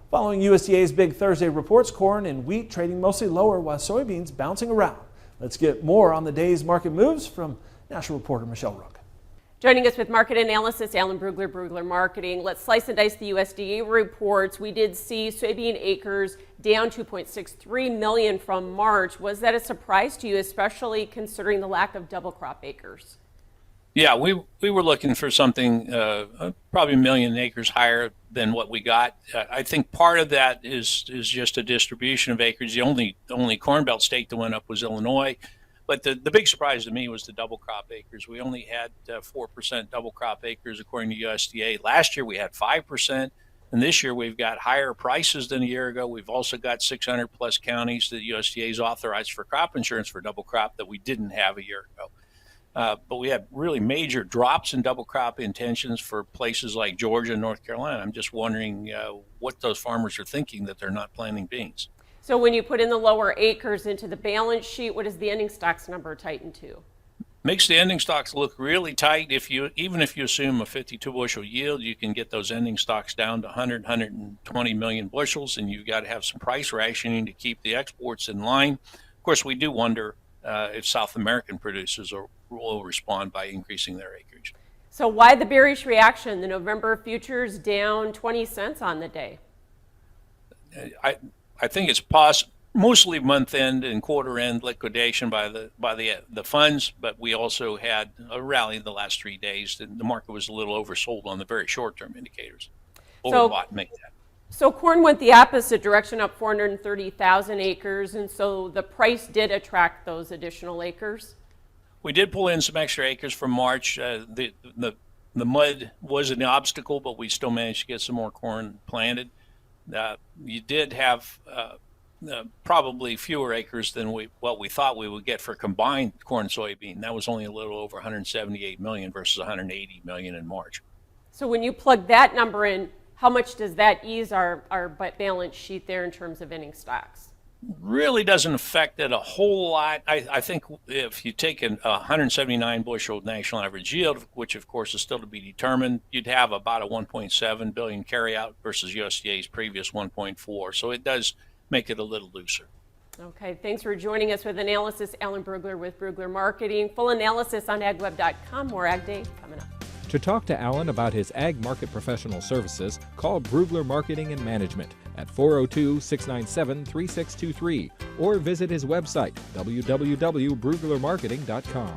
Following USDA's big Thursday reports, corn and wheat trading mostly lower while soybeans bouncing around. Let's get more on the day's market moves from national reporter Michelle Rook. Joining us with market analysis, Alan Brugler, Brugler Marketing. Let's slice and dice the USDA reports. We did see soybean acres down 2.63 million from March. Was that a surprise to you, especially considering the lack of double crop acres? Yeah, we were looking for something probably a million acres higher than what we got. I think part of that is just a distribution of acreage. The only Corn Belt state that went up was Illinois. But the big surprise to me was the double crop acres. We only had 4% double crop acres according to USDA. Last year we had 5%, and this year we've got higher prices than a year ago. We've also got 600 plus counties that USDA's authorized for crop insurance for double crop that we didn't have a year ago. But we had really major drops in double crop intentions for places like Georgia and North Carolina. I'm just wondering what those farmers are thinking that they're not planting beans. So when you put in the lower acres into the balance sheet, what does the ending stocks number tighten to? Makes the ending stocks look really tight. Even if you assume a 52 bushel yield, you can get those ending stocks down to 120 million bushels, and you've got to have some price rationing to keep the exports in line. Of course, we do wonder if South American producers will respond by increasing their acreage. So why the bearish reaction? The November futures down 20 cents on the day. I think it's mostly month end and quarter end liquidation by the funds, but we also had a rally the last 3 days. The market was a little oversold on the very short term indicators. Overbought, make that. So corn went the opposite direction, up 430,000 acres, and so the price did attract those additional acres. We did pull in some extra acres from March. The mud was an obstacle, but we still managed to get some more corn planted. You did have probably fewer acres than what we thought we would get for combined corn and soybean. That was only a little over 178 million versus 180 million in March. So when you plug that number in, how much does that ease our balance sheet there in terms of ending stocks? Really doesn't affect it a whole lot. I think if you take a 179 bushel national average yield, which of course is still to be determined, you'd have about a 1.7 billion carryout versus USDA's previous 1.4. So it does make it a little looser. Okay, thanks for joining us with analysis. Alan Brugler with Brugler Marketing. Full analysis on agweb.com. More Ag Day coming up. To talk to Alan about his ag market professional services, call Brugler Marketing and Management at 402-697-3623 or visit his website, www.bruglermarketing.com.